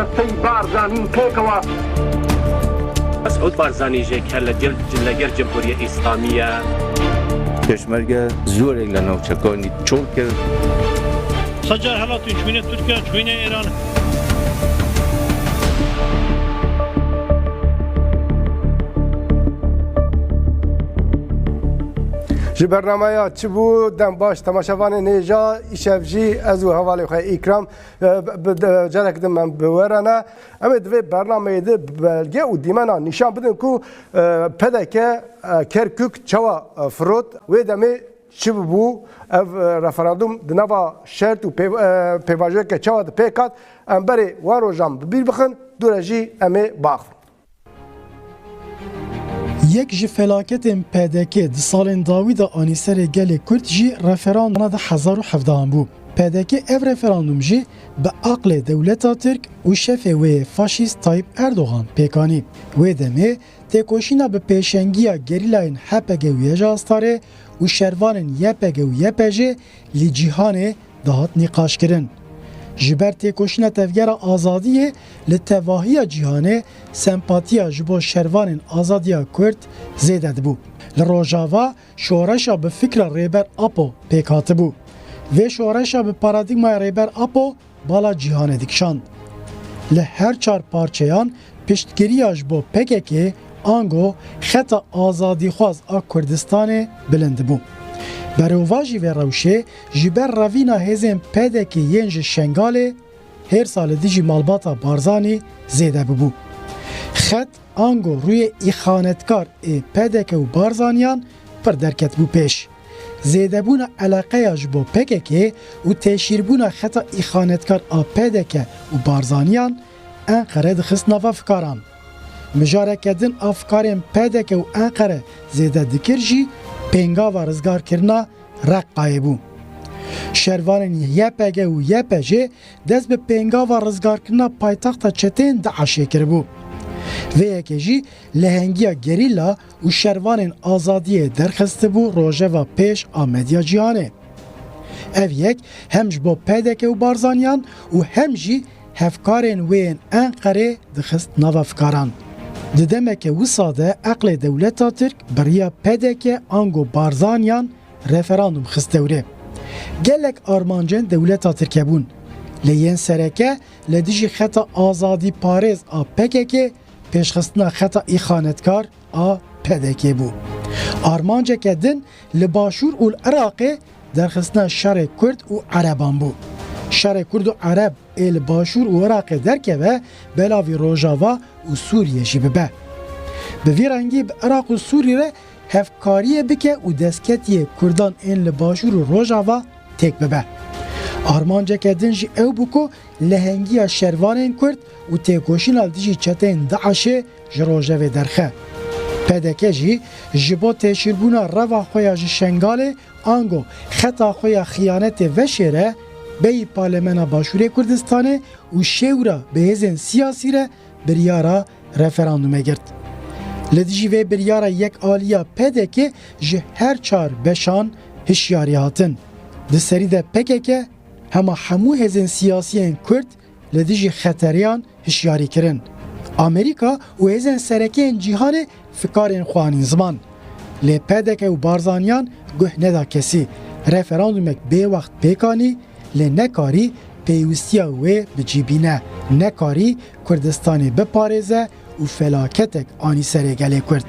دەستەی بارزانین پێکەوە. مسعود بارزانی ژێک هەر لەگەر جمهوریە ئیسلامیە پێشمەرگە زۆرێک لە ناوچەکانی چۆڵ کرد. سەجار هەڵاتوی چوینە تورکیا چوینە ئێران. ji bernamaya çi bû dem baş temaşevanê nêja îşev jî ez û hevalê xwe îkram carek din me bi we re ne em ê divê bernameyê de belge û dîmena nîşan bidin ku pedeke Kerkûk çawa firot wê demê çi bû ev referandum di nava şert û pêvajiyeke çawa di pêk hat em berê wan rojan bi bîr bixin dû re jî em ê baxin. Yek ji felaketên PDK di salên dawî de anîserê gelê Kurd jî referanduma de 2017 bû. PDK ev referandum jî bi aqlê dewleta Tirk û şefê wê faşîst Tayyip Erdogan pêkanî. Wê demê têkoşîna bi pêşengiya gerîlayên HPG û Yejastarê û şervanên YPG û YPJ li cîhanê dihat nîqaşkirin. Ji ber têkoşîna tevgera azadiyê li tevahiya cîhanê sempatiya ji bo şervanên azadiya Kurd zêde dibû. Li Rojava şoreşa bi fikra rêber Apo pêk hatibû. Vê şoreşa bi paradigmaya rêber Apo bala cîhanê dikişand. Li her çar parçeyan piştgiriya ji bo PKK ango xeta azadîxwaz a Kurdistanê bilind bû. Berûva jî vê rewşê ji ber revîna hêzên PDK yên ji Şengalê her salê dijî malbata Barzanî zêde bibû. Xet ango rûyê îxanetkar ê PDK û Barzaniyan pir derketbû pêş. Zêdebûna eleqeya ji bo PKK û têşîrbûna xeta îxanetkar a PDK û Barzaniyan Enqere dixist nava fikaran. Mijareke din a fikarên PDK û Enqere zêde dikir jî pêngava rizgarkirina Reqqayê bû. Şervanên YPG û YPJ dest bi pêngava rizgarkirina paytaxta çetên Daişê kiribû. Vê yekê jî lehengiya gerîla û şervanên azadiyê derxistibû rojeva pêş a medya cîhanê. Ev yek hem ji bo PDK û Barzaniyan û hem jî hevkarên wê yên Enqerê dixist nava fikaran. Di demeke wisa de eqlê dewleta Tirk beriya PDK ango Barzaniyan referandum xistewrê. Gelek armancên dewleta Tirkê bûn. Lê yên sereke li dijî xeta azadî parêz a PKK pêşxistina xeta îxanetkar a PDK bû. Armanceke din li Başûr û Iraqê derxistina şerê Kurd û Ereban bû. Şerê Kurd û Ereb ê li Başûr û Iraqê derkeve belavî Rojava û Sûriye jî bibe. Bi vî rengî bi Iraq û Sûrî re hevkariyê bike û destketiyê Kurdan ên li Başûr û Rojava têk bibe. Armanceke din jî ew bû ku lehengiya şervanên Kurd û têkoşîna dijî çetên Daişê ji rojevê derxe. PDK jî ji bo têşîrbûna reva xwe ya ji Şengalê ango xeta xwe ya xiyanetê veşê re beyî Parlemena Başûrê Kurdistanê û şêwra bihêzên siyasî re biryara referandumê girt. Li dijî vê biryara yek aliya PDK ji her çar beşan hişyarî hatin. Di serî de PKK hema hemû hêzên siyasiyên Kurd li dijî xeteriyan hişyarî kirin. Amerîka û hêzên serekeyên cîhanê fikarên xwe anîn ziman. Lê PDK û Barzaniyan guh neda kesî. Referandumek bêwext pêkanî lê nekarî pêwîstiya wê bicîbîne. Nekarî Kurdistanê biparêze û felaketek anî serê gelê Kurd.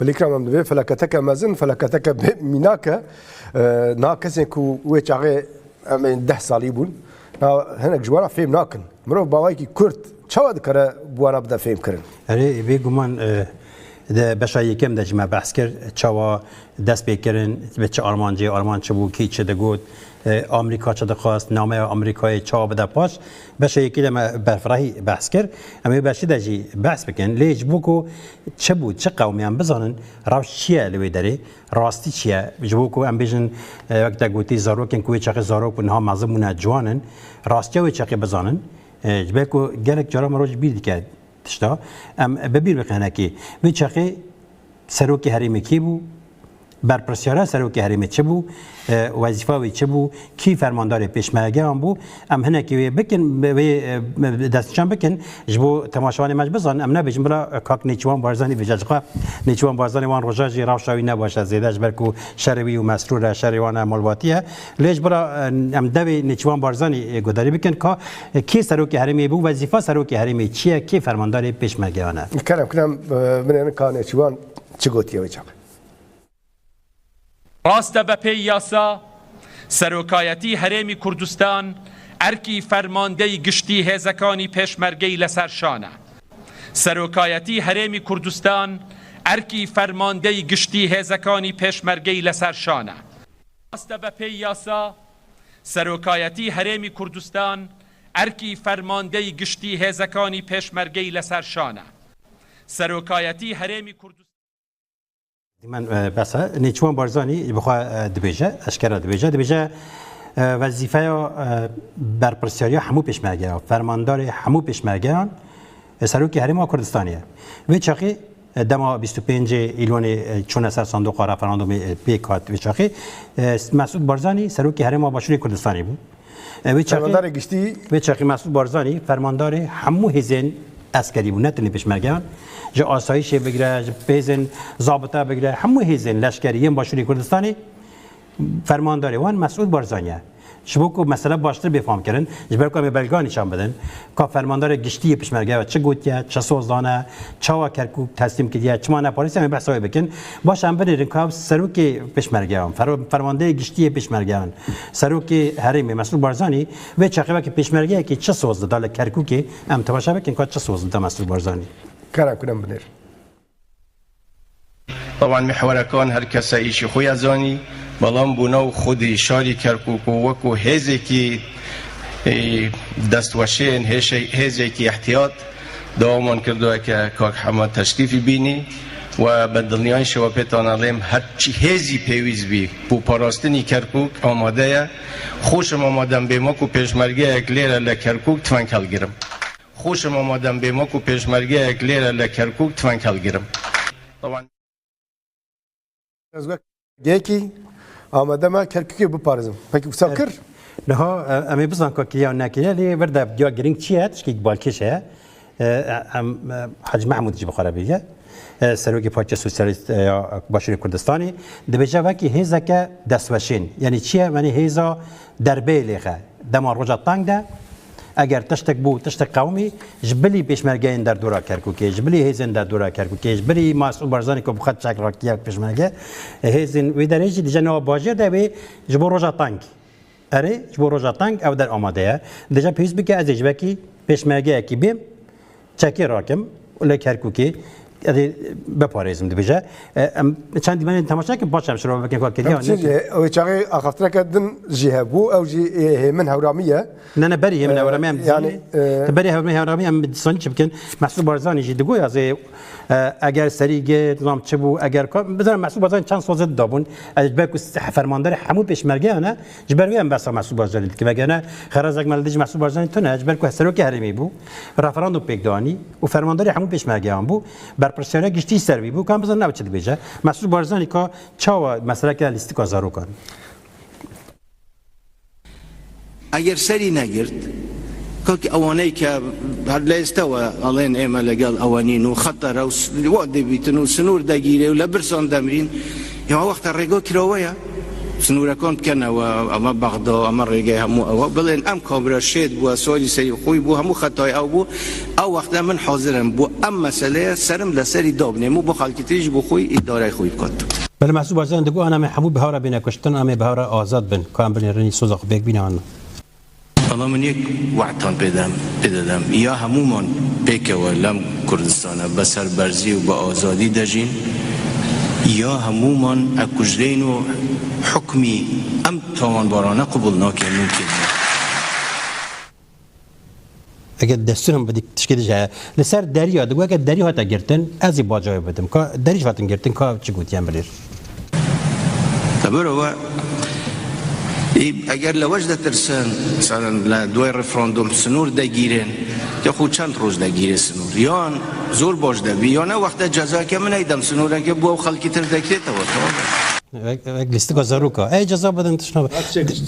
Belîkram em divê felaketeke mezin felaketeke mînake na kesên ku wê çaxê em ên 10 salî bûn hinek ji wan fêm nakin. Mirov bawayekî Kurd çawa dikare bi wan bide fêm kirin? Erê bêguman de beşa yekem de me behs kir çawa dest pê kirin bi çi armancê arman çi bû kî çi digot Amerîka çi dixwast nameya Amerîkayê çawa bide paş beşa yekî de me berfirahî behs kir em ê beşî de jî behs bikin lê ji bo ku çi bû çi qewmiyan bizanin rewş çi ye li wê derê rastî çi ye ji bo ku em bêjin wek te gotî zarokên ku wê çaxê zarok û niha mezin bûne ciwanin rastiya wê çaxê bizanin ji ber ku gelek cara mirov ji bîr dike tişta em bibîr bikin henekî wê çaxê serokê herêmê kê bû برپرسیاره سروکی هریمه چه بو وظیفه وی چه بو کی فرماندار پیشمرگه هم بو ام هنه که بکن دستشان بکن جبو تماشاوان مج بزن ام نبیجم برا کاک نیچوان بارزانی بجاجقا نیچوان بارزانی وان رجاجی راوشاوی نباشه زیدش برکو شروی و مسرور شریوان ملواتیه لیش برا ام دوی نیچوان بارزانی گداری بکن که کی سروکی هریمه بو وظیفه سروکی هریمه چیه کی فرماندار پیشمرگه آنه کنم من کار نیچوان چی گوتیه وچم راست بپی یاسا سروکایتی هرمی کردستان ارکی فرمانده گشتی هزکانی پیشمرگی لسر شانه سروکایتی هرمی کردستان ارکی فرمانده گشتی هزکانی پیشمرگی لسر شانه راست بپی یاسا سروکایتی هرمی کردستان ارکی فرمانده گشتی هزکانی پیشمرگی لسر شانه سروکایتی هرمی کردستان من بس نیچوان بارزانی بخواه دبیجه اشکره دبیجه وظیفه برپرسیاری همو پیشمرگه فرماندار همو پیشمرگه سروکی هرم کردستانیه و چاقی دما 25 ایلون چون اثر صندوق رفراندوم پیکات و چاقی مسعود بارزانی سروکی هرم باشوری کردستانی بود فرماندار گشتی و چاقی مسعود بارزانی فرماندار همو هزین عسکری بود نه تنی پیشمرگه جا آسایش بگیره پیزن ضابطه بگیره همو هیزن لشکری باشوری کردستانی فرمانداری وان مسعود بارزانیه شبو کو مثلا باشتر بفهم کردن جبر کو بلگانی نشان بدن کا فرماندار گشتی پیشمرگه چه گوتیه چه سوزانه چاوا کرکوک تسلیم کردیه چما نه پاریس هم بحثای بکن باش هم برین کا سروک پیشمرگه فرمانده گشتی پیشمرگه سروک هرم مسعود بارزانی و چقبه که پیشمرگه که چه سوز دال کرکوک ام تماشا بکن کا چه سوز دال مسعود بارزانی کنم بنر طبعا محور كان هر کس ایشی خوی زانی بلام بونو خودی شاری کرکوک و وکو هزی کی دستوشین هزی کی احتیاط دوامان کردو که کاک حماد تشریفی بینی و بدلنیان شوابتان علیم هر چی هزی پیویز بی بو پاراستنی کرکوک آماده خوشم آمادم به ما کو پیشمرگه یک لیره لکرکوک تفنکل گیرم خوشم آمادم به ما کو پیشمرگه یک لیره لکرکوک تفنکل گیرم طبعا یکی آماده ما کرکوکی بپارزم پکی بساکر نه امی بزن که کیا نکیه لی ورده بیا گرینگ چیه تشکی بالکشه حاج محمود جی بخاره بیه سروکی پارتی سوسیالیست یا باشوری کردستانی دبیجه وکی هیزا که دستوشین یعنی چیه یعنی هیزا دربه لیخه دما رجا تانگ ده اگر تشتک بو تشتک قومی جبلی پیشمرگه این در دورا کرکوکی جبلی هیزن در دورا کرکوکی جبلی مسعود بارزانی که بخواد چک راکتیا پیشمرگه هیزن و درجه دیگه نو باجر ده به جبو رجا تانگ اره جبو رجا تانگ او در آماده دیگه پیش بگه از جبکی پیشمرگه کی بیم چکی راکم ولی کرکوکی ادی بپاریم دیگه چند من تماشا که باشم شروع بکنم کار کردیم او چاقی آخرتر کردن جهبو او جی من هورامیه نه بری من هورامی یعنی بری هورامی هم بدسانی چه بکن مسعود بارزانی جی دگوی از اگر سریگه نظام چه بو اگر بذار مسعود بارزانی چند سوزد دابون اجبار کو فرماندار همون پیشمرگه نه جبروی هم بس مسعود بارزانی که وگرنه خراز اگه مالدیج مسعود بارزانی تو نه اجبار کو سروکی هرمی بو رفراندوم پیگدانی و فرماندار همون پیشمرگه هم بو برپرسیونه گشتی سروی بو کام بزن نبچه بیجه مسعود بارزانی که چاوا مسئله که لیستی کازارو کن اگر سری نگرد که اوانی که هر لیستوا الان ایما لگال اوانین و خطر و وقت بیتن و سنور دگیره و لبرسان دمرین یا وقت رگو کراویا سنور کن کنه و اما بغدا اما رگای همو او بلین ام کامرا شید بو سوالی سری خوی بو همو خطای او بو او وقت من حاضرم بو ام مسئله سرم لسری دابنه مو بو خالکتیج بو خوی اداره خوی بکات بله مسعود بارزانی دگو انا محمو بهاره بینه کشتن اما بهاره آزاد بین کام بین رنی سوزاق بیگ بینه آنه الله من یک وعدتان بدادم یا همومان پیک ولم کردستان بسر برزی و با آزادی دجین یا همومان اکجرین و حکمی ام تاوان بارانه قبول ناکه ممکن اگر دستورم بدی تشکیل جای لسر دریا دگو اگر دریا هات گرتن ازی باجای بدم که دریش هاتن گرتن که چی گوتیم بلیر تبرو اگر لوجد ترسن مثلا دوی رفراندوم سنور دگیرن یا خود چند روز دگیره سنور یا زور باش دبی یا نه وقت جزا که من ایدم سنوره که بو خلکی تر دکته تو لیست گذاروکا ای جزا بدن تشناب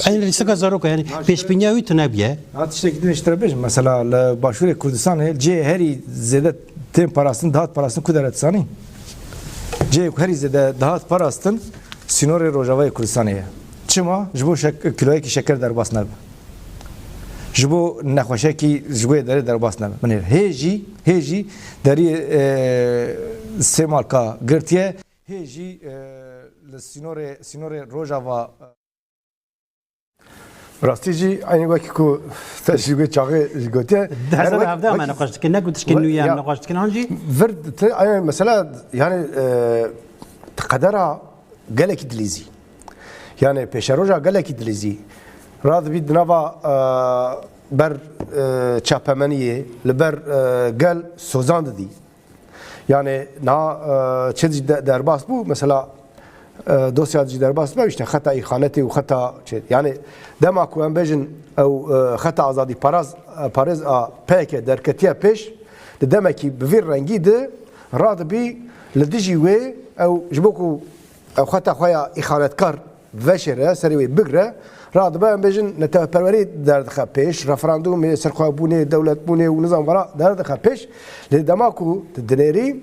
این لیست گذاروکا یعنی پیش بینیایی تو نبیه هاتش تکیدن اشترابیش مثلا باشور کردستان جه هری زده تیم پاراستن دهات پاراستن کدرت سانی جه هری زده دهات پاراستن سینور روجاوای کردستانیه چما جبو کیلویی کی شکر در باس نبه جبو نخوشه کی جبو داره در باس نبه منیر هیجی داری سیمال کا گرتیه هیجی سینور روجاوا راستی جی اینی وقتی که تشریح چاقه جگوته هذا هذا ما نقاشت كنا قلت كنو يا نقاشت كنا هنجي فرد مثلا يعني تقدرها قالك دليزي يعني بيشروجا قالك دليزي راض بيد نافا بر تشابمانيه لبر قال سوزان دي يعني نا تشدي درباس بو مثلا دوسيات جي درباس ما بيشت خطا اخانتي وخطا يعني دما كو امبيجن او خطا ازادي باريز باك دركتيا بيش دما كي بفير رنجي ده راض بي لديجي وي او جبوكو او خطا خويا اخانتكار فشره سريوي بقره راض بقى امبيجن نتبروري دردخه بيش رفراندوم سرخوا بوني دولة بوني ونظام وراء دردخه بيش لدماكو تدنيري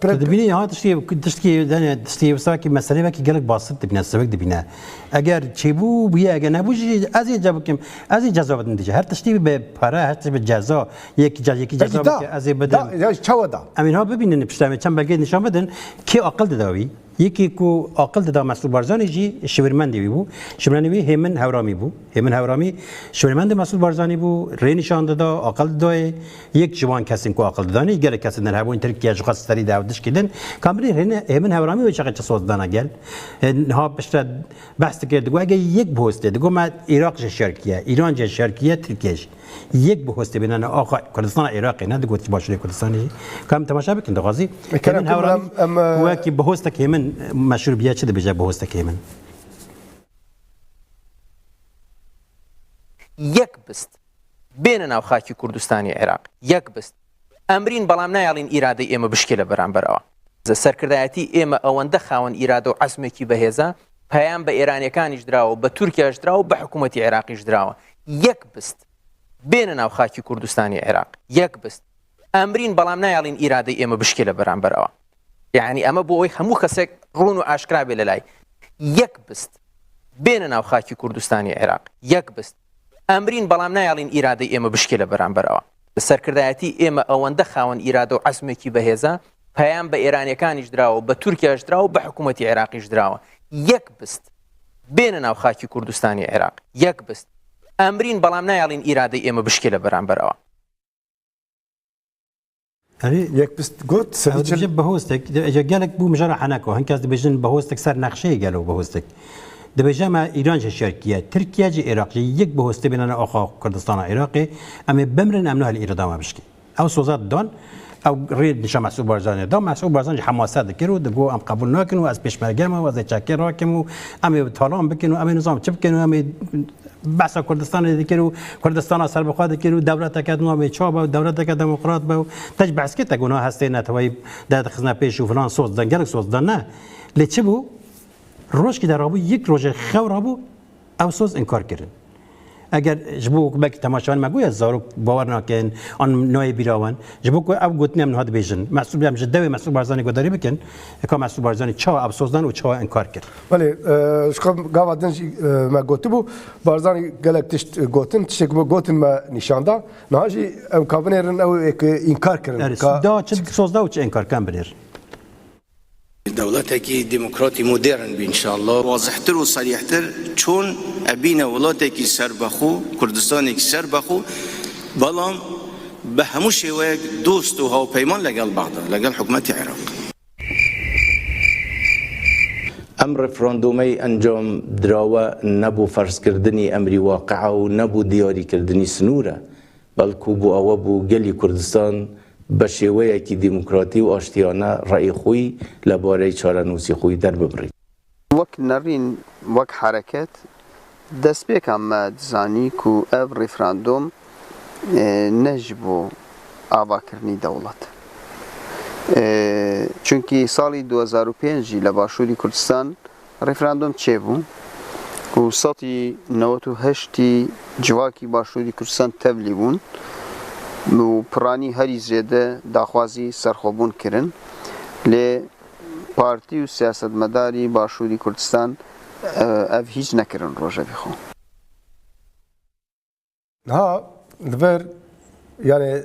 دبینی ها دشتی دنیا دشتی وساکی مسئله وکی گلک باسط دبینه سبک دبینه اگر چیبو بیه اگر نبودی از این جواب کم از این جزا بدن دیگه هر دشتی به پاره هر دشتی به جزا یکی جزا که از این بدن چه امین ها ببینن پشتم چند بلگه نشان بدن کی عقل داوی یکی کو عقل دا مسئول بارزانی جی شورمندی بو شورمندی همین هورامی بو همین هورامی شورمند مسئول بارزانی بو رینشان دا عقل دای یک جوان کسی کو عقل دانی گره کسی نه هبون ترکیه جو خاص تری داودش کردن کامری همین هورامی و چقدر صوت دانا گل ها بشت بحث کرد گو اگه یک بوست دگو ما عراق شرکیه ایران شرکیه ترکیه یک بوست بینن آقا کردستان عراقی نه دگو باشه کردستانی کام تماشا بکن دغازی همین هورامی و کی بوست که من مشروبیت چه بجا بهوسته که من یک بست بین ناو خاکی کردستانی عراق یک بست امرین بلام نیالین ایراده ایمه بشکل برانبر آوا سرکردایتی ایمه اونده خاون ایراده و عزمکی بهزا پیام به ایرانیکانیش دراو به ترکیهش دراو به حکومت عراقیش دراو یک بست بین ناو خاکی کردستانی عراق یک بست امرین بلام نیالین ایراده ایمه بشکل برانبر آوا يعني أما بوي همو خسك رونو أشكرا بلاي يك بست بين ناو خاكي كردستاني عراق يك بست أمرين بلام نايالين إرادة إما بشكل برانبر أوا السركردایتی إما أونده خاون إرادة عزمكي بهزا پیام به ایرانیکانیش دراو به ترکیهش دراو به حکومت عراقیش دراو یک بست بین ناو خاکی کردستانی عراق یک بست امرین بلام نیالین إرادة إما بشكل برانبر أوا یک بست گوت سرچه بهوستك اجا قالك بو مجرى حناكو هنكاز بيجن بهوستك سر نقشه قالوا بهوستك دبيجا ما ايران شركيه تركيا جي عراقي يك بهوست بيننا اخا كردستان عراقي اما بمرن امنها الايران ما بشكي او سوزات دون او ريد نشا محسوب بارزاني دون محسوب بارزاني حماسات دكرو دغو ام قبول ناكنو از بيشمرگم و از چاكر راكمو ام طالان بكنو ام نظام تشبكنو ام بحث کردستان دکرو کردستان اصل بخواد دکرو دولت کدوم به چاب دولت که دموکرات به تج بحث که تگونا هسته نتوی داد خزنه پیش و فلان سوز دنگل سوز دن نه لچبو روش که در ابو یک روز خور ابو او سوز انکار کردن اگر جبو بک تماشان مگوی زارو باور نکن آن نوع بیراون جبو کو اب گوتنی من هاد بیژن مسئول هم جدوی مسئول بارزانی گذاری بکن که مسئول بارزانی چا اب سوزدن و چا انکار کرد ولی شکم گاودن ما گوتبو بارزانی گلکتش گوتن تشک گوتن ما نشاندا نهاجی ام کابنرن او انکار کردن دا چه سوزدا و چه انکار کن بنیر دولتکی دموکراتی مدرن بی انشالله واضحتر و صریحتر چون ابین ولاتکی سربخو کردستانی سربخو بلام به همون شیوه دوست و هاوپیمان لگل بعضا لگل حکومت عراق ام رفراندومی انجام دراوه نبو فرض کردنی امری واقعه و نبو دیاری کردنی سنوره بلکو بو اوه بو گلی کردستان به شیوهی که دموکراتی و آشتیانه رأی خوی لباره چارنوسی خوی در ببرید. وک نرین وک حرکت دست بیکم دزانی که او رفراندوم نجبو آوا کرنی دولت. چونکی ساڵی 2005 لە باشووری کوردستان ڕێفراندۆم چێبوو و سەتی 98 جواکی باشووری کوردستان تەبلی بوون و پڕانی هەری زێدە داخوازی سەرخۆبوون کردن لێ پارتی و سیاسەتمەداری باشووری کوردستان ئەv هیچ نەکردن ڕۆژە بخۆ ها دبر يعني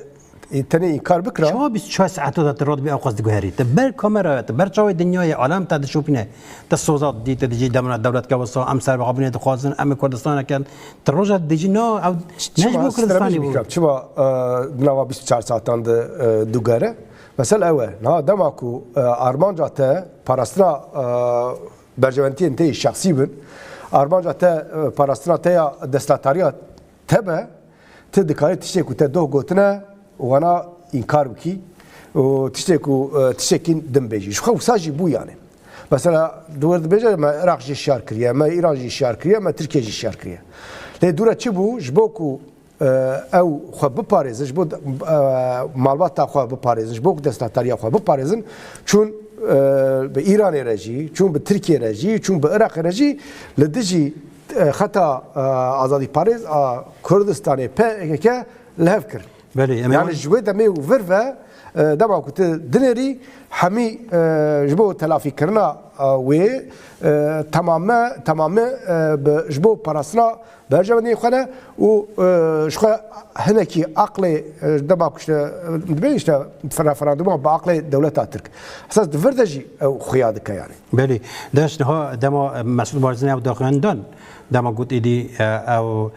تاني إنكار بكرة شو 24 ساعة ترد بأوقات جوهري تبر كاميرا تبر شوي الدنيا عالم تدشوفينه الصوزات دي تجي دمنا الدولة كوسا أم سر بقابلين تخازن أم كردستان كان تروج تجي نا أو نجمو كردستاني شو بنوا 24 ساعة عند دوغارة مثلا أول ها دماكو أرمان جاته باراستنا برجوانتي انتي شخصي بن أرمان جاته باراستنا تيا دستاتاريات تبع تدكاري تشتكو تدوه قوتنا وانا انكار بكي وتشتكين دم بيجي شو خو ساجي بو يعني مثلا دور بيجي ما عراق جي شار كريا ما ايران جي شار كريا ما تركيا جي شار كريا لي دورا تشبو جبوكو او خو بباريز جبو معلومات تاع خو بباريز جبوك دستاتاريا خو بباريزن چون بايران رجي چون بتركيا رجي چون بعراق رجي لدجي خطا آزادی پاریز کردستانی که لحف کرد. يعني جوه دمی و ورفه دما كنت دنيري حمي جبو تلافي كرنا و تماما بجبو براسنا برجمني خنا و شخ هناكي عقل دما كشت بيشت فرافراندوم بعقل دولة ترك اساس دفردجي او خيادك يعني بله داش ها دما مسعود بارزنی او داخلندان دما قلت ایدی او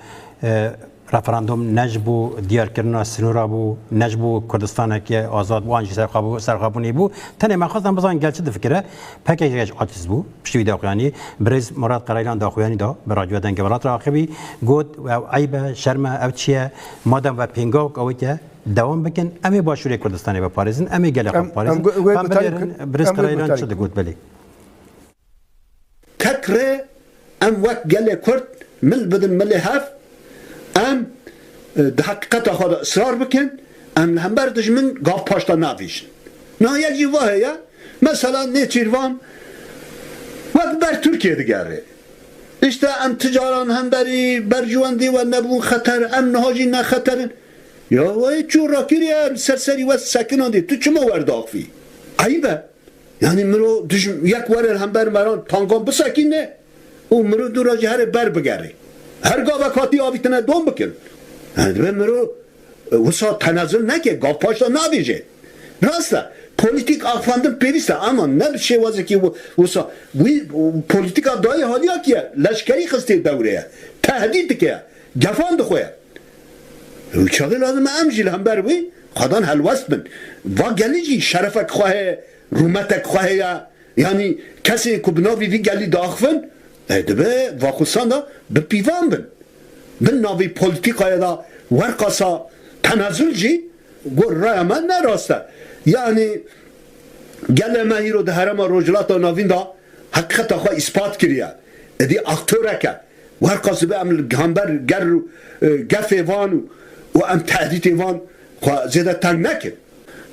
رفراندوم نجبو دیار کردن سنورا بو نجبو کردستان که آزاد بو آنجی سرخابونی بو تنه من خواستم بزن گلچه دفکره پکیجش عاجز بو پشتی داخلانی برز مراد قرایلان داخلانی دا براجو دنگ ولات راقبی گود او عیب شرم او چیه مادام و پینگاک او که دوام بکن امی باشوری کردستانی به پاریزن امی گله خب پاریزن برز قرایلان چه گود بلی تکره ام وقت گله کرد مل بدن مل هف ام ده حقیقت خود اصرار بکن ام لهمبر دجمن گاف پاشتا نافیشن نه یکی واه یا مثلا نیچیروان وقت بر ترکیه دیگره işte ام تجاران هنبری برجواندی و نبون خطر ام نهاجی نه خطرن یا وای چون راکیری سرسری و سکناندی تو چما ورداخفی عیبه یعنی مرو یک ور هنبر مران تانگان بسکین نه او مرو دو راجی هر بر بگره هر گاو کاتی آویتنه دوم بکن به مرو وسا تنازل نکه گاو پاشتا نبیجه راسته پولیتیک آفاندن پیوسته اما نه به شوازه که وسا پولیتیک دای حالی ها که لشکری خسته دوره تهدید که گفان دخواه چاقی لازم امجیل هم بر وی خدان هلوست بن و گلیجی شرفک خواه رومتک خواه یعنی کسی که بناوی وی گلی داخفن دبه واخوستان دا به پیوان بن ناوی پولیتیک های دا ورقاسا تنازل جی گو رای من نراسته یعنی گل مهی رو ده هرم روجلات و ناوین دا حقیقت خواه اثبات کریه ادی اختوره که ورقاس به امل گامبر گف ایوان و ام تهدید ایوان خواه زیده تنگ نکن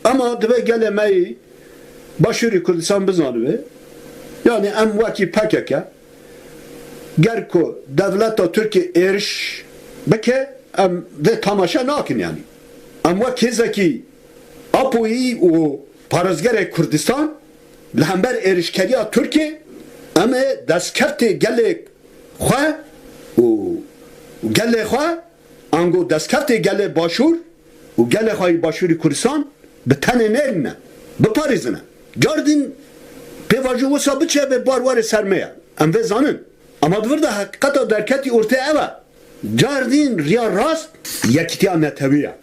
اما دبه گل مهی باشوری کردستان بزانه یعنی ام وکی پکه که گرکو دولت ترکیه ارش بکه ام ده تماشا ناکن یعنی اما کیزکی اپویی و پارازگر کردستان لهمبر ارشکری ترکیه اما دستکرت گل خواه و گل خواه انگو دستکرت گل باشور و گل خواه باشوری کردستان به تنه نرینه به پاریزنه گردین پیواجو وسا بچه به باروار سرمایه ام به زانن اما دورده حقیقت درکتی ارته اوه جاردین ریا راست یکیتی نتویه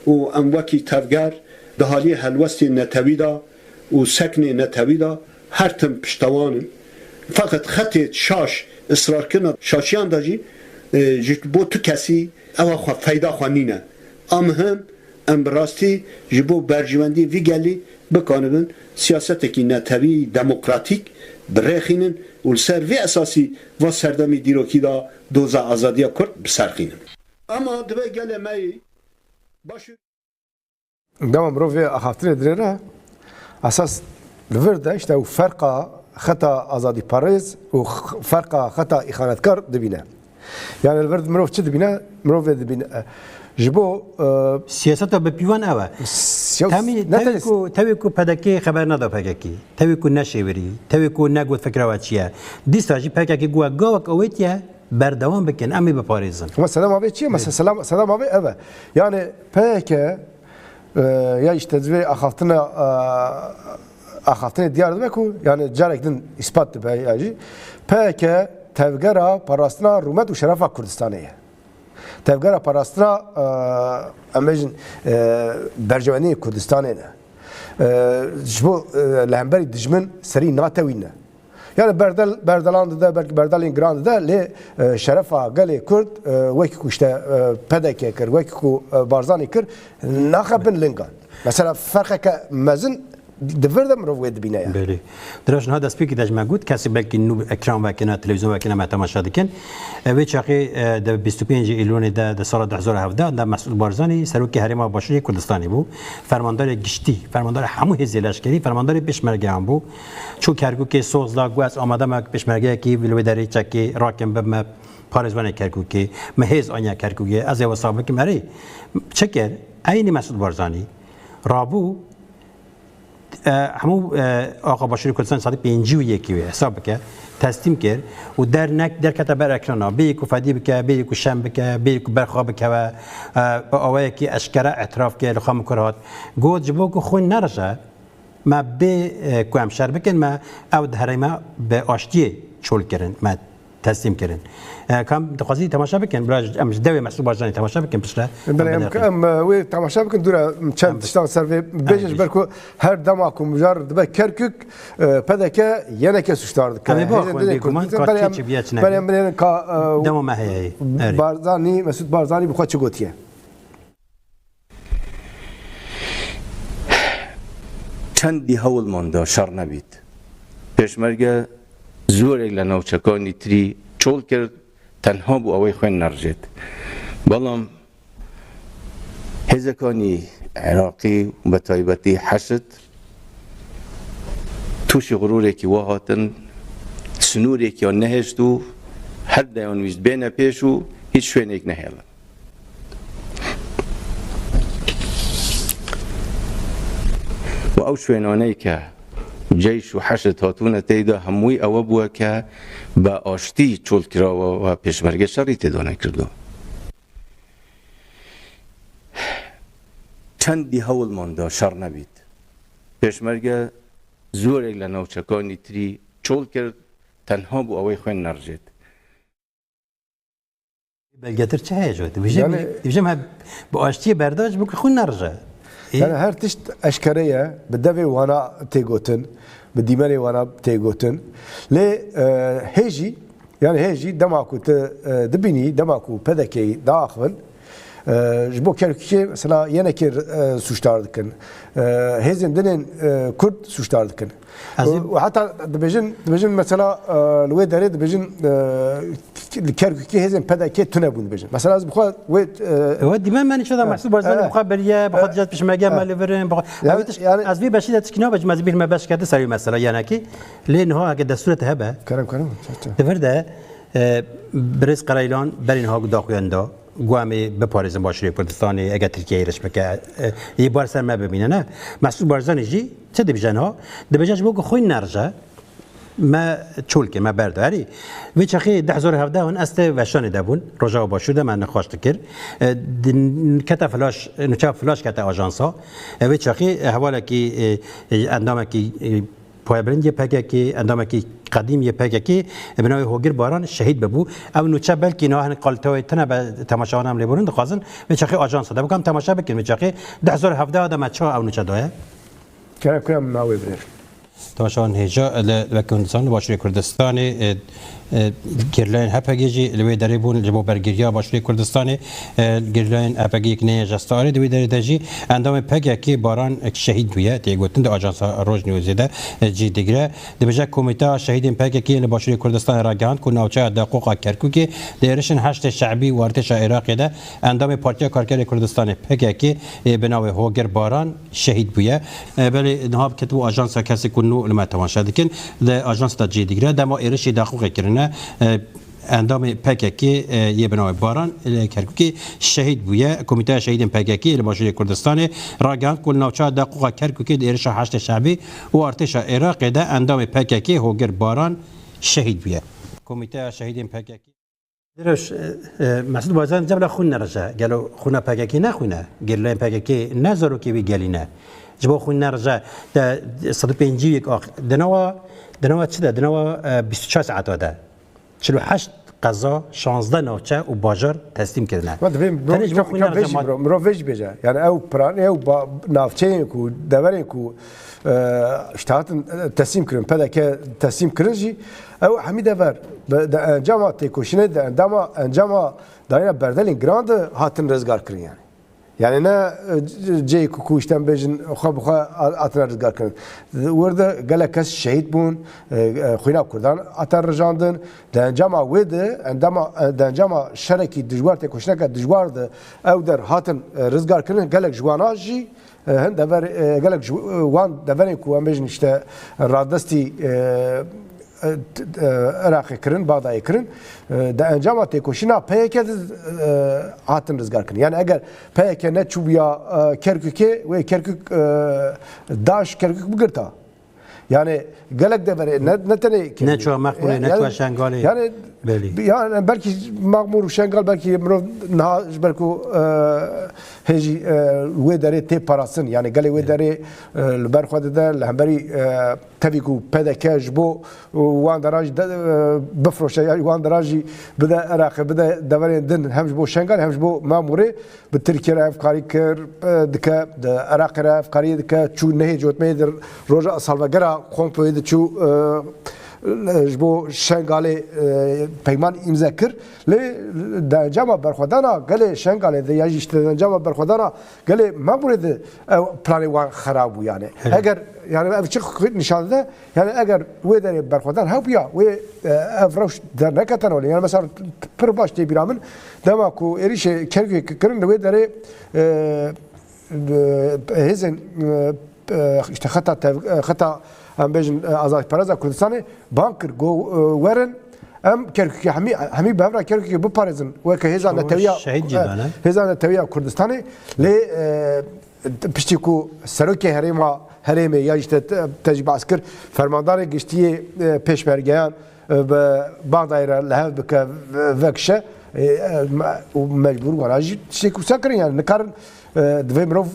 و ام وکی تفگر ده حالی حلوستی نتوی دا و سکن نتوی دا هر تم پشتوانن فقط خط شاش اصرار کنه شاشیان دا جی بو تو کسی اوه خواه فیدا خوانینه ام هم ام براستی جبو برجواندی وی گلی بکانبن سیاستکی نتوی دموکراتیک برخینن و سر وی اساسی و سردمی دیروکی دا دوزا آزادی کرد بسرخینن اما دبه گل مایی باشو دام مروفي اخافتني دريرة اساس الورده اشتا فرقه خطا ازادي باريس وفرقه خطا اخانتكار دبينا يعني الورد مروف تشد بينا مروف دبينا جبو سیاست به پیوان اوه توی کو پدکی خبر ندا پدکی توی کو نشوری توی کو نگود فکر و چیه دیستاجی پدکی گوا گاوک اویتیه بردوام بکن امی به پاریزن مثلا سلام علیکم چیه مثلا سلام علیکم اوه yani پدک یا iştedvi axaftına diyar demek o yani carekten ispat be yani peki tevgera parasına rumet ve şerefa Kürdistan'ı tevgera parasına amacın berceveni Kürdistan'ı bu lehmberi dijmin seri natewine yani berdalandı da belki berdalin grand da le şerefa gale Kürt veki işte pedeke kır veki barzani kır naxabın lingan mesela farkı mezin دفرد مرو ود بینه یا بله درش نه دست پیکی داشت مگود کسی بلکه نو اکرام وکنه تلویزیون وکنه ما تماشا دکن و چاقی د 25 ایلون د سال 2017 د مسعود بارزانی سروکی حریم باشوری کردستانی بو فرماندار گشتی فرماندار همو حزب لشکری فرماندار پشمرگه هم بو چو کرگو که سوزلا گواس آماده مک پشمرگه کی ولودری چکی راکم بم پاریزوانه کرگو که مهز آنیا کرگو از وسابه که مری چکر عین مسعود بارزانی رابو همو آقا باشوری کردستان ساعت 51 حساب که تسلیم کرد و در کتاب اکرانا بیکو فدی بکه بیکو شم بکه بیکو برخواب بکه و آوایی که اشکره اعتراف که لخوام کرد گفت جبو که خون نرجه ما به کوام شر بکن ما او دهره ما به آشتی چول کردن ما تسلیم کردن کام تقاضی تماشا بکن براج امش دوی مسئول بارزانی تماشا بکن پسلا ام وی تماشا بکن دوره چند تشتان سروی بیشش برکو هر دماکو مجرد به کرکک پدکه یه که سوشتارد که امی باخون بیگمان کارتی چی بیاد نگی بریم که دمو ماهی بارزانی مسعود بارزانی بخواد چه گوتیه چندی هول مانده شر نبید پشمرگه زور اگل نوچکانی تری چول کرد تنها بو اوی خوین نرجد بلام هزکانی عراقی و بطایبتی حشد توش غروره کی واهاتن سنوره کی نهشتو هر دیان ویست بین پیشو هیچ شوین ایک نهیلا و او شوینانه که جيش وحشد هاتون تيدا هموي او بوا که با آشتی چول کرا و پیشمرگه شری تدانه کردو چندی هول مانده شر نبید پیشمرگه زور اگل نوچکانی تری چول کرد تنها بو اوی خوین نرجد بلگتر چه هیجود بيجم با آشتی برداشت بو که خون نرجه يعني هر تشت اشكريه بدفي وانا تيغوتن بديمالي وانا تيغوتن لي هيجي يعني هيجي دماكو دبيني دماكو بدكي داخل جبو كركي مثلا ينكر سوشتاردكن هيزن دنين كرد سوشتاردكن وحتى دبيجن مثلا الويدري دبيجن الكركي هيزن بدكي تنبون دبيجن مثلا از بخواد ودي ما ماني شذا محسوب بارزاني مخابريه بخواد جات باش ماجا مالفرين يعني از في باشي تسكنوا باش مازبير ما باش كده سري مثلا يعني كي لين هو هكذا صوره هبه كلام دفرده برز قريلان برين ها داخويندا گوامی به پاریزم باشوری کردستانی اگر ترکیه ایرش بکه یه بار سر ما ببینه نه مسعود بارزانی جی چه دبیجن ها دبیجنش بگو خوی نرجه ما چول که ما برداری و چخی 2017 اون است وشان دبون رجا باشوده من نخواست کرد کتا فلاش نچا فلاش کتا آژانسا و چخی حواله کی اندام کی پایبرند یه پگکی اندام کی قدیم یه پگکی بنای هوگر باران شهید ببو او نوچه بلکی نه قالتوی تنه به تماشاوان هم لیبرون دخوازن میچخی آژانس ده بگم تماشا بکن میچخی 2017 آدم چه او نوچه دایه کنم ناوی بریر تماشاوان هجا لکندستان باشوری کردستانی گرلاین هپگیجی لوی داری بون جبو برگریا باشوری کردستان گرلاین هپگی کنه جستاری دوی داری دجی اندام پگه کی باران شهید بیه تی گوتن د آژانس روز نیوز ده جی دیگره دبجه کمیته شهیدین پگه کی باشوری کردستان راگاند کو نوچه دقوقا کرکوکی دیرشن هشت شعبی و ارتش عراق ده اندام پارتیا کارگر کردستان پگه کی بناو هوگر باران شهید بیه بله نهاب کتو آژانس کسی کنو لما تماشا دکن د آژانس تا جی دیگره دما ایرشی دقوق کرنه اندام پککی یه بنای باران کرکوکی شهید بوده کمیته شهیدین پککی لباشوری کردستان راگاند کل نوچه دقوقا کرکوکی دیرش هشت شعبی و ارتش عراق ده اندام پککی هوگر باران شهید بوده کمیته شهیدین پککی درش مسعود بازان جبل خون نرجع قالوا خونا پککی نخونه گرلاین پککی نذارو کی گلینه جبو خون نرجع ده 105 یک آخ دنوا چه ده دنوا 24 ساعت ده 48 قضا 16 نوچه و باجر تسلیم کردن. مرو ویج بیجا یعنی او پرانی او با نافچه کو دورین کو اشتهات تسلیم کردن پدا که تسلیم کردنجی او حمید ور انجام تکوشنه انجام داینا بردلین گراند هاتن رزگار کردن yani ne cey kuştan bejin xab atlar rızgar kırın. Orada galakes şehit bun, xuyna Kurdan atar rıjandın. Dencama vede, dencama şereki dijwar te kuşna ka dijwardı. Evder hatın rızgar kırın galak jwanaji. Hen dever galak wan deverin ku bejin işte radasti Irak'ı kırın, Bağday'ı kırın. Da encama tekoşina PYK hatın rızgar kırın. Yani eğer PYK ne çubuya Kerkük'e ve Kerkük Daş Kerkük bugırta. Yani galak devre ne tane ne çoğu makbule ne çoğu şengali yani belki makmur şengal belki belki heci ve dere te parasın yani gali ve dere berxwede de lehberi tabiku pedakaj bu wan daraj bifroşa yani wan darajı bida Irak bida deverin din hem bu şengal hem bu mamure bi Türkiye afkari kir dika Irak afkari dika çu nehi jotmedir roja salvagara kompoyde çu bu şengale peyman imza kır le dencama berxwedana gale şengale de ya işte dencama berxwedana gale mamurede planı wan xarabu yani eğer yani ev çık nişanda yani eğer ve de berxwedan habiya ve evroş dernekatan ol yani mesela per baş de biramın dema ku erişe Kerkük kırın ve de hezen işte xata ام بيجن ازاي برازا كردستاني بانكر جو ورن ام كركي حمي بهرا كركي ببارزن وك هزا نتويا شهيد جدا هزا نتويا كردستاني لي بشتيكو سروكي هريمي يا işte تجربه عسكر فرماندار گشتي پيشمرگيان بغدايره لهب بك وكشه ومجبور وراجي تشتيكو سكرين يعني نكرن دویم رو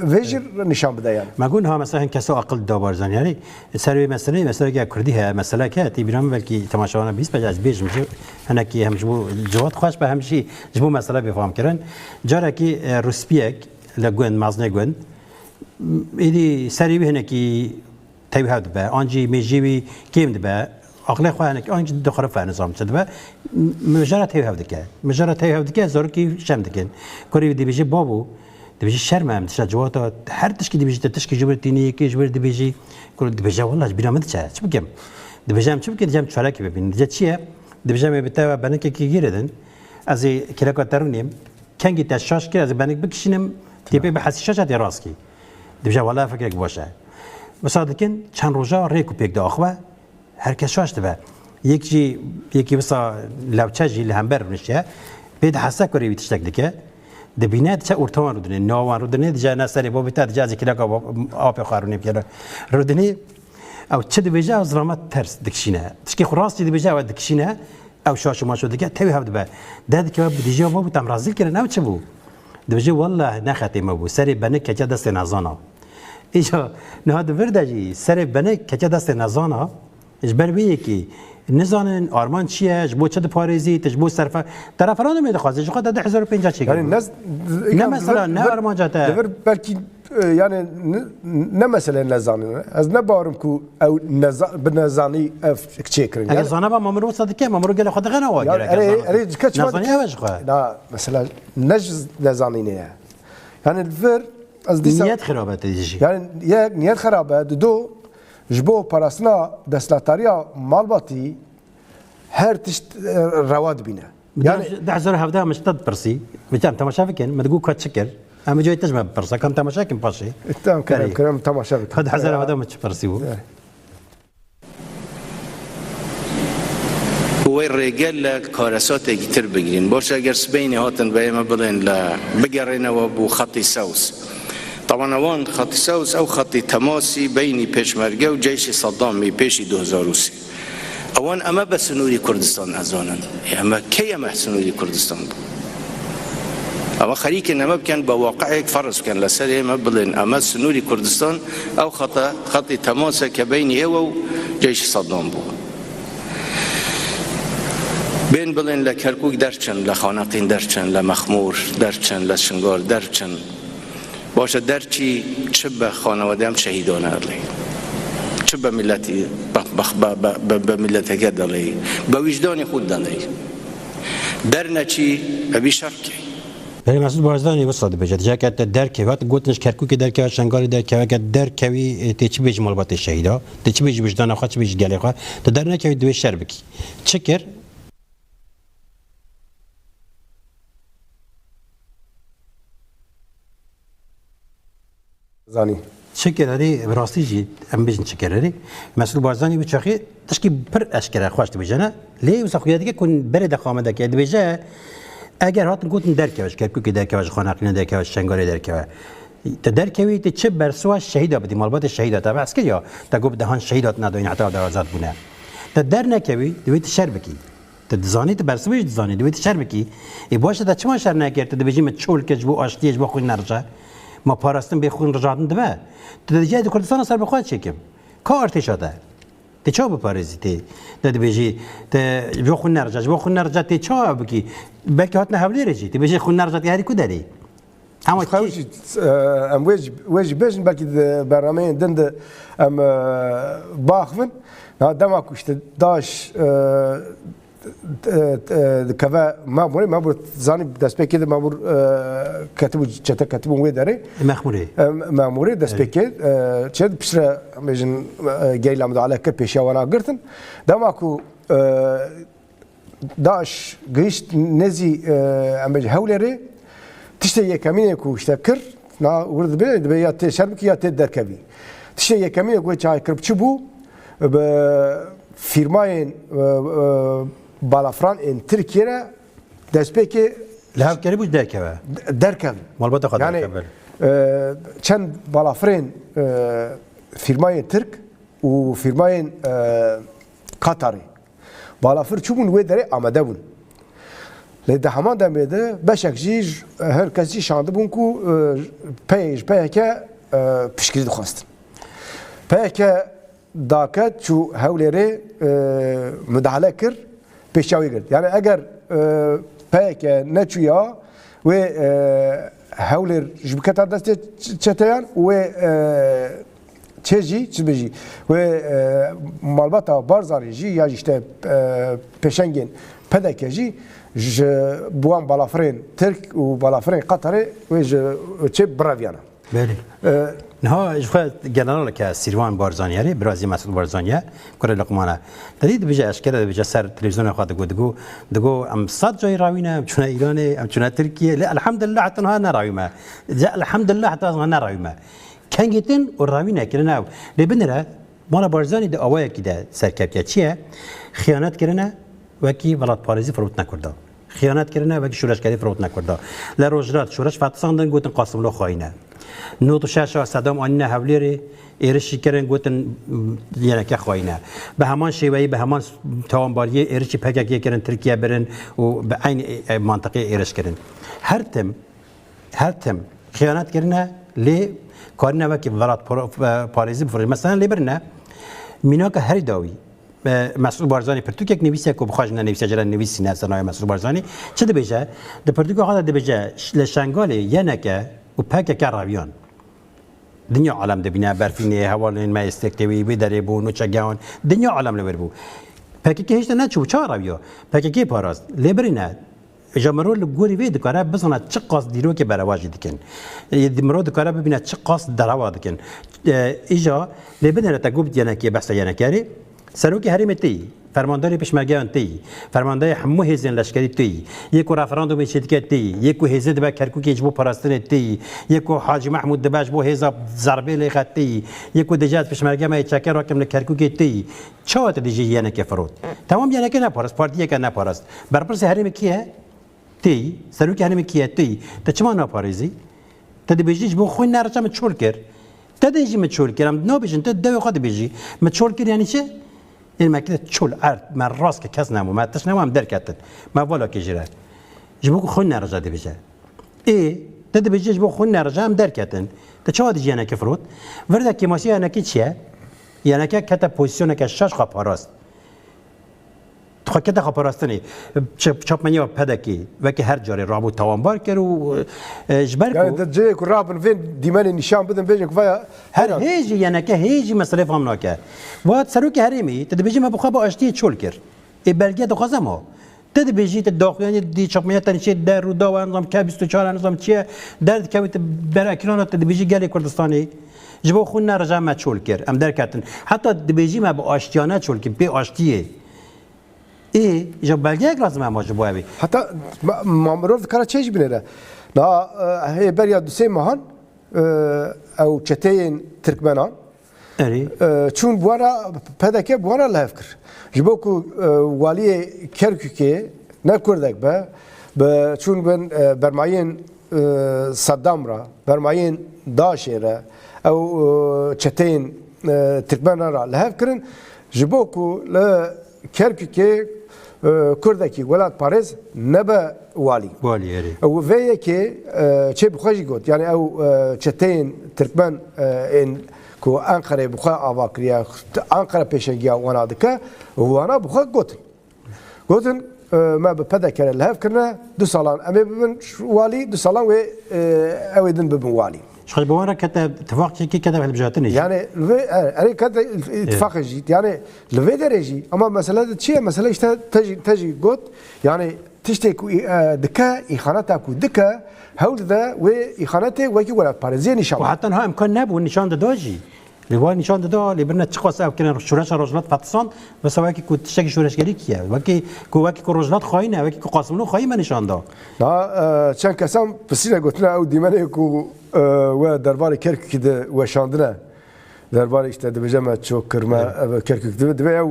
ویژر نشان بده یعنی. مگون ها مثلا کسا عقل داورزن یعنی سری مثلا که کردی ها مثلا که تیبرام بلکی تماشاوانه 20 بجز بیش میشه هنکی هم جبو جواد خوش به همشی جبو مسئله بفهم کردن جاره کی روسپیک لگوند مازنه گوند ایدی سری به هنکی تیوهد به آنجی میجیبی کیم دبه عقل خواه هنکی آنجی دخره فن نظام شده به مجرد تیوهد که زور کی شم دکن کاری دی بیشی بابو دبیجی شرم هم تشا جواتا هر تشکی دبیجی تشکی جبرتینی کی جبر دبیجی کل دبیجا والله بیرامد چه چه بگم دبیجام چه بگم جام چالاکی ببین دیگه چیه دبیجام بتاوا بنک کی گیردن از کلاکاترونیم کنگی تشاش کی از بنک بکشینم تیپی به حسیشش دی راسکی دبیجا والله فکرک باشه مسادکن چند روزا ریکو پیک داخوه هر کس شاش دبه یکی بسا لوچاجی لهمبر نشه بید حسا کری بیتشتک دکه دبینه چه ارتوان رو دنی نوان رو دنی دیجا نسری با بیت دیجا از کلاک آب خارونی بیاره رو دنی او چه دبیجا از رامت ترس دکشینه تشکی خراستی دبیجا و دکشینه او شاش ما شو دکه توی هفت به داد که دیجا با بتم رازیل کردن او چه بو دبیجا والله نخاطی ما بو سری بنک که دست نزانا ایجا نه دوردجی سری بنک که دست نزانا اجبر بیه کی نزانن آرمان چیه جبو چه پاریزی تجبو صرفه طرفران میده خواسته خود 10050 چه یعنی نه مثلا نه آرمان جاته دور بلکی yani ne mesele nezanî ez nebarim ku ew bi nezanî ev çêkirin اگه زانه با مامورو صدقه مامورو گله خود غنا و نزانی اوش خو لا mesela ne nezanî ne yani ver ez dîsa niyet xirabat dici yani yek niyet xerabe do ji bo parastina destlatariya malbatî her tişt rewa dibîne يعني ده زر هفدا مش تد برسي بتام تماشا فيكن ما تقول كات شكر اما جاي تجمع برسا كم تماشا كم باشي تمام كلام تماشا فيك هذا حزر هفدا مش برسي وی رجال کارسات گیتر بگیرین باشه اگر سبینی هاتن به ما بدین لا بگرین و بو خطی سوس طبعا وان خطی سوس او خطی تماسی بین پیشمرگه و جیش صدام می پیشی 2003 اوان اما به سنوری کردستان ازانن اما کی اما سنوری کردستان اما خریک نما بکن با واقع فرض کن لسر ما بدین اما سنوری کردستان او خطی تماس که بین او و جیش صدام بود بین بلین لکرکوک درچن لخانقین درچن لمخمور درچن لشنگار درچن باشه درچی چه به خانواده هم شهیدانه علی چه به ملتی به ملت گد علی به وجدان خود دانی در نچی ابی شرکی بله مسعود بارزانی وصل بجد جاکت درکی وقت گوتنش کرکوک درکی شنگاری درکی وقت درکی تیچ بیج مالبات شهیدا تیچ بیج وجدان خواهد بیج گلی خواهد در نکی دوی شر بکی چکر زانی شکر هری براستی جی ام بیشن شکر هری مسئول بارزانی بچخی تشکی پر اشکره خوشت بجنه لی وسخویاتی که کن برد خامده که بجه اگر هاتن گوتن درکوش کرکوک درکوش خانقین درکوش شنگاری درکوش تدرکوی تی چه برسوش شهیدا بدی مالبات شهیدا تبع اسکر یا تا گفت دهان شهیدات نداین عطا درازات بونه تدر نکوی دویت شر بکی تدزانی تبرسویش تزانی دویت شر بکی ای باشه تا چما شر نکرد تدبیجی متشول کج بو آشتیش با خوی نرجع ما پاراستن به خون رجعتن دبه تدجای کردستان سر بخواد چکم کا ارتش شده تی چا بپارزی تی تدبیجی تی جو خون نرجع تی چا بکی بلکه هات نهولی رجی تی بجی خون نرجع تی هری کدری اما خوشی ام ویج بیشن بلکه برنامه دند ام باخفن دما کشت داش كذا ما بور زاني دسبيكي ما بور كاتبو جتا كاتبو وي داري ماموري دسبيكي تشد بشرا مجن جاي لامد على كبيشا وانا قرتن دماكو داش قيشت نزي امج هولري تشتي كمينكو اشتكر نا ورد بي يا تشربك يا تدركبي تشتي كمينكو تشاي كربچبو فيرماين بالافران ان تركيا دسبيكي لهاف كريبوش دركب مالبات خاطر يعني كان بالافرين فيرماين ترك وفيرماين قطري بالافر شو من ويدري امدبون لده همان دمده بشك جيج هر كسي شاندبونكو بايكا بشكل خواست بايكا داکت چو هولری مدعله کر پیشاوی کرد یعنی اگر پیک نچویا و هولر جبکت دست چتیان و چیزی چی بجی و مالباتا بارزاری جی یا işte پیشنگین پدکجی بوان بالافرین ترک و بالافرین قطری و چه براویانه بله نها جفت جنرال که سیروان بارزانیاری برازی مسعود بارزانیه کره لقمانه دید بجا اشکره بجا سر تلویزیون خواهد دگو ام صد جای راوینه ام چونه ایرانی ام چونه ترکیه لا الحمدلله حتی نها نراویمه جا الحمدلله حتی نها نراویمه کنگیتن و راوینه کرنه لبنره مالا بارزانی ده آوائه که ده سرکبیه چیه خیانت کرنه وکی ولاد پارزی فروت نکرده خیانت کرنه وکی شورشگری فروت نکرده لروجرات شورش فتساندن گوتن قاسم لو خاینه نوت شاشا صدام آنها هولیری ایرشی کردن گوتن یعنی که خواهینه به همان شیوهی به همان توانباریه ایرشی پکیه کردن ترکیه برن و به عین منطقه ایرش کردن هر تم خیانت کردن لی کارنه وکی ولاد پاریزی بفرج مثلا لی برنه مینا که هر داوی مسعود بارزانی پرتوک یک نویسه که بخواهد نویسه جرا نویسی نه سنای مسعود بارزانی چه دبیجه؟ د پرتوک خواهد دبیجه لشنگالی یعنی که و پاک کراویان دنیا عالم دبینه برفینه حوالین ما استکتوی بدره بو نوچگان دنیا عالم لور بو پکیکی هیچ نه چو چهار بیا پکیکی پاراست لبرینه جامرو لگوری وید کاره بزنه چه قاس دیرو که برواجی دکن مرو دکاره ببینه چه قاس دروا دکن ایجا لبنه تگوب دیانه که بحث دیانه کاری سروکی حریم تی فرمانداری پشمرگان تی فرمانداری همو هزین لشکری تی یکو رفراندوم شرکت تی یکو هزید با کرکوکی جبو پاراستن تی یکو حاجی محمود دباش بو هزاب ضربه لغت تی یکو دجاج پشمرگان ما چکر راکم لکرکوکی تی چوات دیجی یعنی که فرود تمام یعنی که نپاراست پارتیه که نپاراست برپرس حریم کیه تی سروکی حریم کیه تی تا چما نپاریزی تا دیجیش بو خوین نرچم چول کر تا دیجی مچول کرم نبیشن تا دو خود بیجی مچول کر یعنی چه این مکیده چول ارد من راست که کس نمو من تش نمو هم در کتن من والا که جره جبو که خون نرجا دی بیجه ده بیجه جبو خون نرجا هم در کتن ده چه وادی جیانه که فرود ورده که ماسی یعنی که چیه؟ یعنی که کتا پوزیسیونه که شش خواه پاراست کتا خواه پاراستنی چاپ منی و پدکی وکی هر جاری رابو توانبار کر و جبر کو یعنی جایی که رابن وین دیمانی نشان بدن بیجن که هر هیچی یعنی که هیچی مسئله فهم نکه وقت سروکی حریمی تد بیجی ما بخواه با آشتی چول کر ای بلگه دخوازم ها تد بیجی تد داخلی دی چاپ منی تنشی در رو داو نظام که 24 نظام چیه درد که بر اکران تد بیجی گلی کردستانی جبو خون نرجع ما چول کر ام در کتن حتی تد بیجی ما با آشتیانه چول کر به آشتیه جا بلگه لازم هم واجب باید حتی مامروف کار چیش بینه نه هی بریا دو سه ماهان او چتین ترکمنان چون بوانا پدکه بوانا لحف کر جبو که والی کرکوکه نکردک به چون بن برمایین صدام را برمایین داشه را او چتین ترکمنان را لحف کرن جبو که کرکوکه کردکی ولایت پاریس نبه والی او ویه که چه بخوشی گفت یعنی او چتین ترکمن این که انقره بخواه آواکریه انقره پیشنگیه وانا دکه وانا بخواه گوتن ما به پده کرده لحف کرنه 2 سالان امی ببین والی 2 سالان و اویدن ببین والی شخص بوانا كتا اتفاق شيء كذا واحد بجاتني يعني أنا كذا اتفاق جيت يعني لفي درجي أما مسألة شيء مسألة إيش تجي قط يعني تشتكي دكا إخانتك ودكا هول ذا وإخانته ويجي ولا بارزين نشان وحتى ها إمكان نبو النشان ده داجي اللي هو النشان ده اللي برنا تشخص أو كنا شورش رجلات فتصان بس واقعي كنت تشتكي شورش جري كيا واقعي كرجلات خاينة واقعي كقاسمنو خاينة نشان ده لا كان كسام بسينا قلت لنا أو ديمانه كو و دربار کرک کده و شاندنه دربار işte dibijeme çok kırma kerkük dibe ya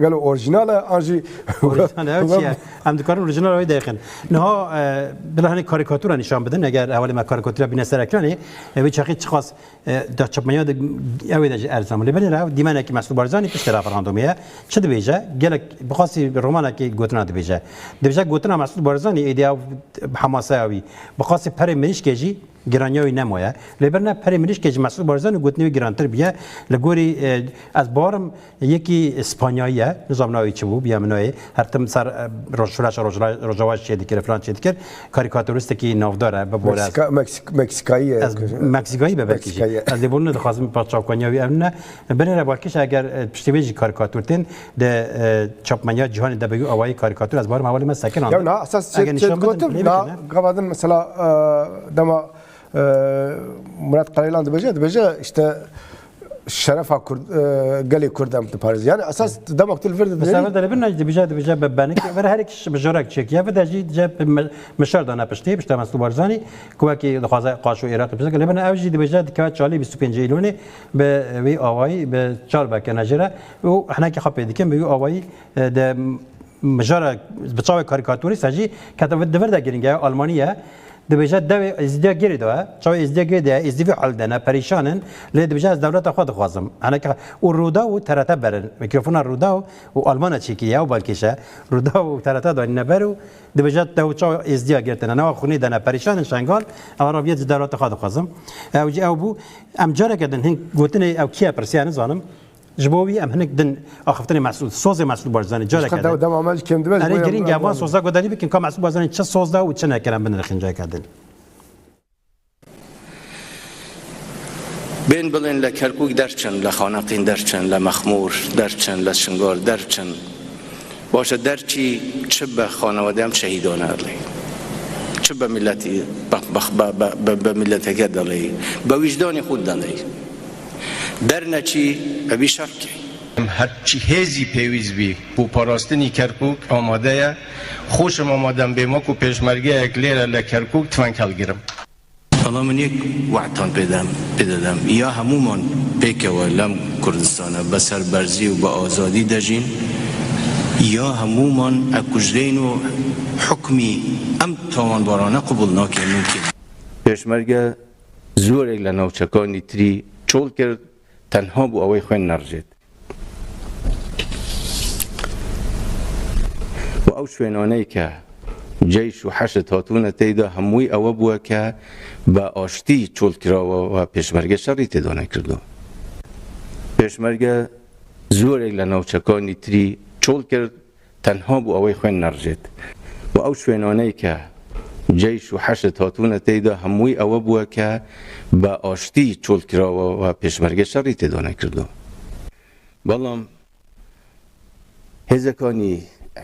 galo orijinal anji orijinal هم دکارن orijinal روی دقیقاً نه بلهانی کاریکاتور نشان بدن اگر اولی ما کاریکاتور بین سر اکرانی به چقی چخاص در چپمنیا اوی در ارزام لی بنی رو دیمانه که مسئول بارزانی پیش طرف راندومیه چه دبیجه گلک بخاصی رومانه که گوتنا دبیجه گوتنا مسئول بارزانی ایدیا حماسه اوی بخاصی پر منیش کجی گرانیوی نمایه لیبرنا پریمریش که مسئول بارزان گوتنی گرانتر بیه لگوری از بارم یکی اسپانیاییه نظام نوی چه بود بیا منوی هر تم سر روجواش چه دیگر فرانس چه دیگر کاریکاتوریستی که نافداره به بوره مکسیکایی مکسیکایی به بکیش از دیوونه دخوازم پاچاکانیوی امنه بنی ربالکش اگر پشتیبیجی کاریکاتورتین ده چاپمنیا جهانی دبیو آوای کاریکاتور از بارم حوالی من سکن آن نه اساس چه گفتم نه قبلا مثلا دما مراد قليلان دبجه işte şerefa قالي كردم تبارز يعني اساس دمك تلفرد بس هذا اللي بنا دبجه ببانك ور هر یک بجارك تشيك يا بدا جي جاب مشار دانا پشتي بشتا مسلو بارزاني كواكي دخوازه قاشو عراق بس اللي بنا اوجي دبجه دكات چالي 25 يلوني به وي اواي به 4 باك نجره واحنا كي خبي ديكم بيو اواي ده مجاره بتاوي كاريكاتوري ساجي كتب دفردا جرينجا المانيا دبجه دو ازدیا گیری دو چاو ازدیا گیری ده ازدی حال دنا پریشانن لی دبجه از دولت خود خوازم انا که او رودا و ترتا برن میکروفون رودا و آلمان چیکیه و بالکشه رودا و ترتا دو نبرو دبجه دو چاو ازدیا گرتن انا خونی دنا پریشانن شنگال عربیت دولت خود خوازم او جی او بو ام جاره کدن هن گوتنی او کیا پرسیان زانم جبوی ام هنک دن آخفتنی مسئول سوز مسئول بارزانی جاره کردن. دم عمل کم دبج. آره گرین جوان سوزا گذاری بکن که مسئول بارزانی چه سوزا و چه نکردن بندر خنجای کردن. بین بلین لکرکوک درچن لخانقین درچن لمخمور درچن لشنگار درچن باشه درچی چه به خانواده هم شهیدانه علی چه به ملتی به ملت دلی به وجدان خود دلی در نچی ابی شرکی هرچی هزی پیویز بی بو پاراستنی کرکوک آماده خوشم آمادم به ما که پیشمرگه اکلیر لکرکوک تفنکل گیرم الله من یک وعدتان بدادم یا همومان پیک و لم کردستانه به سربرزی و به آزادی دجین یا همومان اکجرین و حکمی ام تاوان بارانه قبول ناکه ممکن پێشمەرگە زۆرێک لە ناوچەکانی تری چۆڵ کرد تەنها بوو ئەوەی خوێن نەڕژێت و ئەو شوێنانەی کە جەیش و حەشت هاتوونە تێیدا هەمووی ئەوە بووە کە بە ئاشتی چۆڵ کراوە و پێشمەرگە شەڕی تێدا نەکردەوە پێشمەرگە زۆرێک لە ناوچەکانی تری چۆڵ کرد تەنها بوو ئەوەی خوێن نەڕژێت و ئەو شوێنانەی کە جەیش و حەشت هاتوونە تێیدا هەمووی ئەوە بووە کە بە ئاشتی چۆڵ کراوە و پێشمەرگە شەڕی تێدا نەکردەوە بەڵام هێزەکانی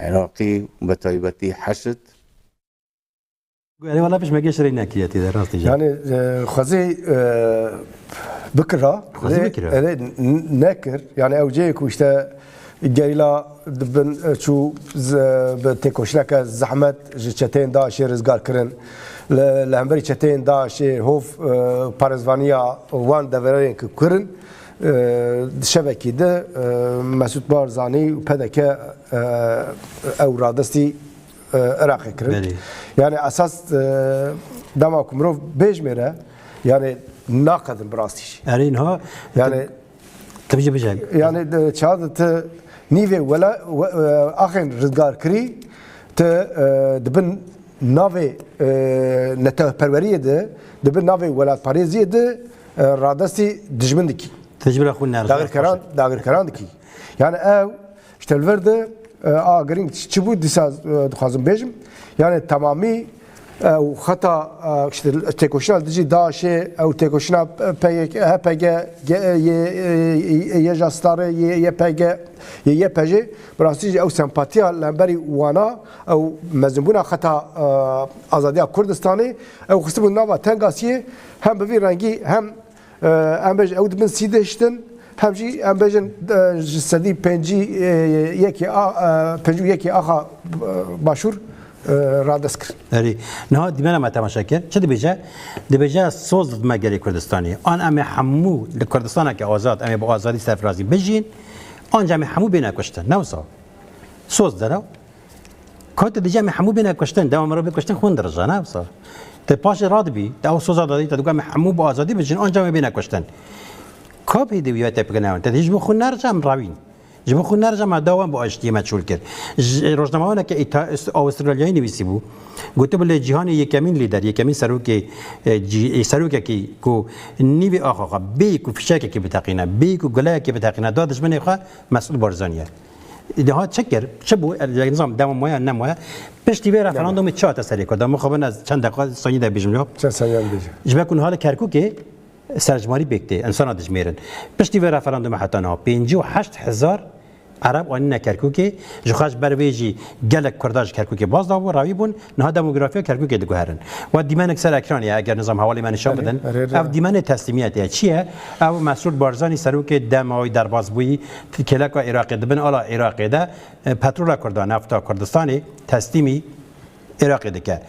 عێراقی بە تایبەتی حەشت والله پێشمەرگە شەڕی نەکرێتی ڕاستی يعني خوازي بكرة نكر يعني او جايك وشتا جايلا بن شو بتكوشنك زحمت جتين داعش رزقار كرن لهمبري جتين داعش هوف بارزفانيا وان دفرين كرن شبكي ده مسعود بارزاني وبدك او رادستي عراقي كرن يعني اساس دماكم روف بيجمره يعني ناقد براستيش ارينها يعني تبجي بجاي يعني شهادة نيفي ولا اخين رزقار كري ت دبن نافي نتا پروريه ده دبن نافي ولا باريزيه ده رادستي دجمندكي تجبر اخونا داغر كران دكي يعني او اشتلورده اگرین چی بود دیساز دخوازم بیشم یعنی تمامی او خطا تکوشنا دیجی داشه او تکوشنا پیگه یه جستاره یه پیگه براستی او سمپاتیا لنبری وانا او مزنبونا خطا آزادی کردستانی او خصبون نوا تنگاسیه هم به رنگی هم بیش او دبن سیدشتن همچی ام بیشن جسدی پنجی یکی آخا باشور را دست کرد. آری نه دیمه ما تماشا کرد چه دیبیجه سوز مگری کردستانی آن امی همو کردستان که آزاد امی با آزادی سرفرازی بجین آنجا امی همو بینه کشتن نه وسا سوز داره کات دیجه امی همو بینه کشتن دوام رو بکشتن خون درجه نه وسا ته پاش راد بی تا سوز دادی تا دوام همو با آزادی بجین آنجا امی بینه کشتن کابی دیویات بکنن تا دیج بخون نرجم راوین جب خون نرجم دوام با اشتی مشغول کرد روزنامه‌ها که استرالیایی نویسی بود گفته بله جهان یکمین لیدر یکمین سروک کی کو نیوی آخا بی کو فشک کی بتقینه بی کو گله کی بتقینه دادش من خو مسئول بارزانیه ده چکر چه بو نظام دوام مایا نمایا پشتی به رفراندوم چه تسری کرد ما خبرن از چند دقیقه ثانیه در بیجم چند ثانیه بیجم جب کن حال کرکوک سرجماری بکته انسان دجمیرن پشتی به رفراندوم حتی نه 58000 عرب آنی کرکوکی جوخاش برویجی گلک کرداج کرکوکی باز داو راوی بون نه دموگرافی کرکوکی دگوهرن و دیمان اکثر اکرانی اگر نظام حوالی من نشان بدن او دیمان تسلیمیت چیه او مسعود بارزانی سروک دمای دربازبویی کلک و عراق دبن الا عراق ده پترول کردان نفتا کردستانی تسلیمی عراق دکه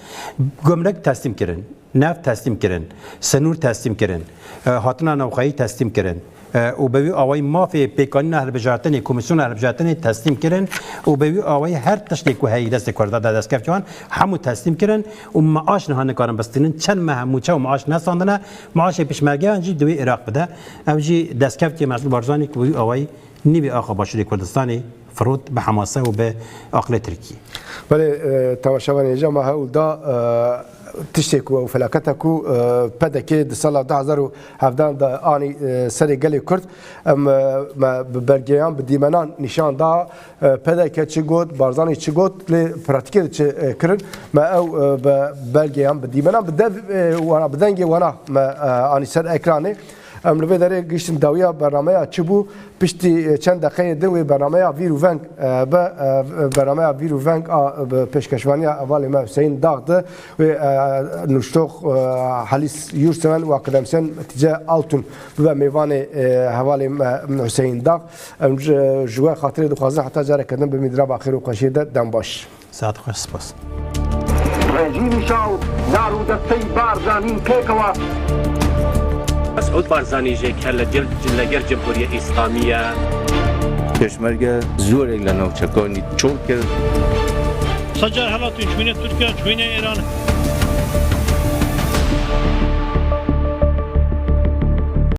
گمرک تسلیم کردن نفت تسلیم کردن سنور تسلیم کردن هاتنا نوخایی تسلیم کردن و به آوای مافی پیکانی نهر بجاتنی کمیسیون نهر بجاتنی تسلیم کردن و به آوای هر تشتی که هایی دست کرده دست کفچوان همو تسلیم کردن و معاش نه نکارن بستنن چند ماه موچه و معاش نساندنه معاش پیشمرگی انجی دوی عراق بده اوجی دست کفچی مسئول بارزانی که آوای نیبی آخا باشوری کردستانی فرود به حماسه و به عقل ترکیه. ولی تماشاوانی جمع هول دا تشتكو وفلاكتكو بدكي دسالة 2017 دا آني سري قلي كرد ما ببرجيان بديمانان نشان دا بدكي تشيغود بارزاني تشيغود لبراتيكي كرن ما او ببرجيان بديمانان بدنجي وانا ما آني سر اكراني ام لوی داره گشتن داویا برنامه چی بو پشتی چند دقیقه دوی برنامه ویرو ونگ به برنامه ویرو ونگ پیشکشوانی اول ما حسین داغده و نشتوخ حلیس یورسمن و اکادمسن تجاه آلتون به میوان حوالی حسین داغ جوه خاطر دخوازن حتی جاره کردن به میدراب آخر و قشیده دم باش ساعت خوش سپاس رژیم شاو نارو دستی بارزانین پیکوا مسعود بارزانی جه کل جلگر جمهوری اسلامیه پشمرگه زورێک لە ناوچەکانی چۆڵ کرد سجار هەڵات چوینە تورکیا چوینە ئێران